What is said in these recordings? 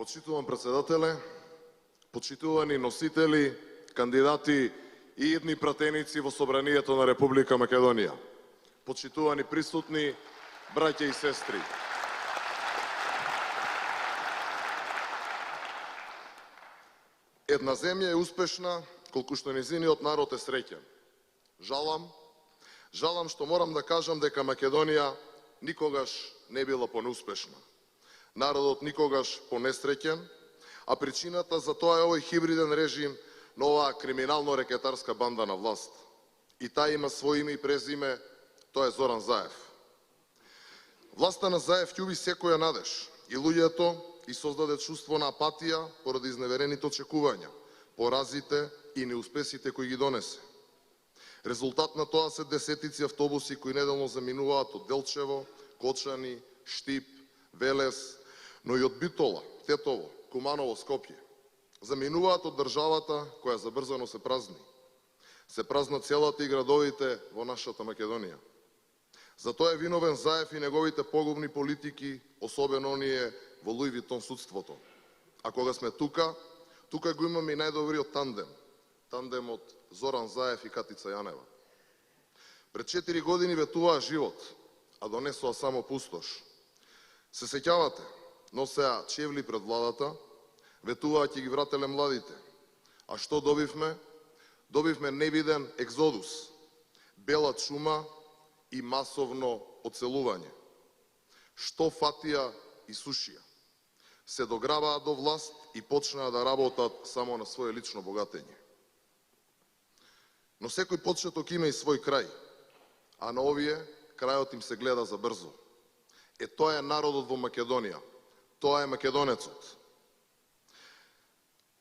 Почитуван председателе, почитувани носители, кандидати и идни пратеници во Собранието на Република Македонија, почитувани присутни, браќа и сестри. Една земја е успешна колку што нејзиниот народ е среќен. Жалам што морам да кажам дека Македонија никогаш не била понеуспешна. Народот никогаш понесреќен, а причината за тоа е овој хибриден режим на оваа криминално-рекетарска банда на власт. И таа има свој име и презиме, тоа е Зоран Заев. Власта на Заев љуби секоја надеж и луѓето и создаде чувство на апатија поради изневерените очекувања, поразите и неуспесите кои ги донесе. Резултат на тоа се десетици автобуси кои неделно заминуваат од Делчево, Кочани, Штип, Велес, но и од Битола, Тетово, Куманово, Скопје. Заминуваат од државата која забрзано се празни. Се празнат селата и градовите во нашата Македонија. За тоа е виновен Заев и неговите погубни политики, особено оние во Луи Витон судството. А кога сме тука го имаме и најдобриот тандем. Тандемот Зоран Заев и Катица Јанева. Пред 4 години ветуваа живот, а донесоа само пустош. Се сеќавате, носеа чевли пред владата, ветуваа ќе ги врателе младите. А што добивме? Добивме невиден екзодус, бела чума и масовно оцелување. Што фатија и сушија. Се дограбаа до власт и почнаа да работат само на своје лично богатење. Но секој почеток има и свој крај, а на овие крајот им се гледа за брзо. Тоа е народот во Македонија, тоа е македонецот.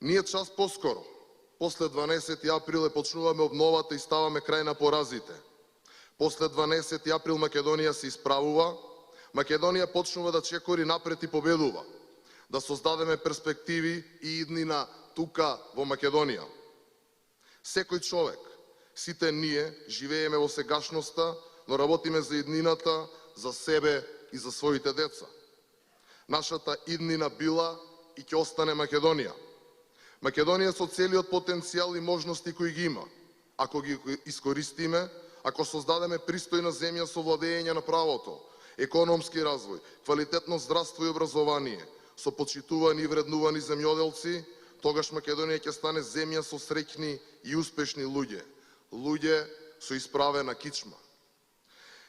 Ние час поскоро, после 12 април почнуваме обновата и ставаме крај на поразите. После 12 април Македонија се исправува, Македонија почнува да чекори напред и победува, да создадеме перспективи и иднина тука во Македонија. Секој човек, сите ние живееме во сегашноста, но работиме за иднината, за себе и за своите деца. Нашата иднина била и ќе остане Македонија. Македонија со целиот потенцијал и можности кои ги има. Ако ги искористиме, ако создадеме пристојна земја со владење на правото, економски развој, квалитетно здравство и образование, со почитувани и вреднувани земјоделци, тогаш Македонија ќе стане земја со среќни и успешни луѓе. Луѓе со исправена кичма.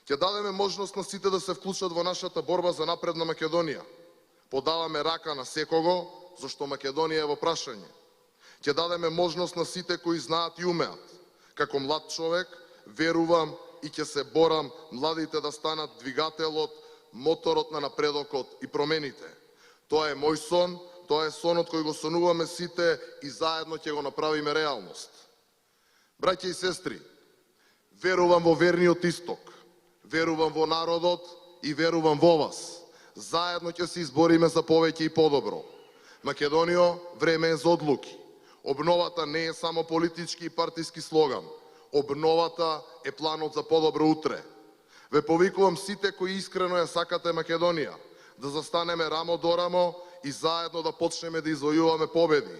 Ќе дадеме можност на сите да се вклучат во нашата борба за напредна Македонија. Подаваме рака на секого, зашто Македонија е во прашање. Ќе дадеме можност на сите кои знаат и умеат. Како млад човек, верувам и ќе се борам младите да станат двигателот, моторот на напредокот и промените. Тоа е мој сон, тоа е сонот кој го сонуваме сите и заедно ќе го направиме реалност. Браќа и сестри, верувам во верниот исток, верувам во народот и верувам во вас. Заедно ќе се избориме за повеќе и подобро. Македонијо, време е за одлуки. Обновата не е само политички и партиски слоган. Обновата е планот за подобро утре. Ве повикувам сите кои искрено ја сакате Македонија, да застанеме рамо до рамо и заедно да почнеме да извојуваме победи.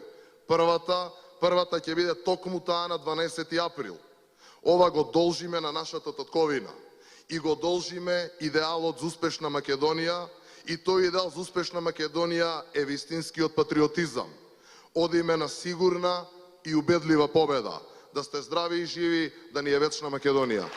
Првата ќе биде токму таа на 12 април. Ова го должиме на нашата татковина и го должиме идеалот за успешна Македонија, и тој идеал за успешна Македонија е вистинскиот патриотизам. Одиме на сигурна и убедлива победа. Да сте здрави и живи, да ни е вечна Македонија.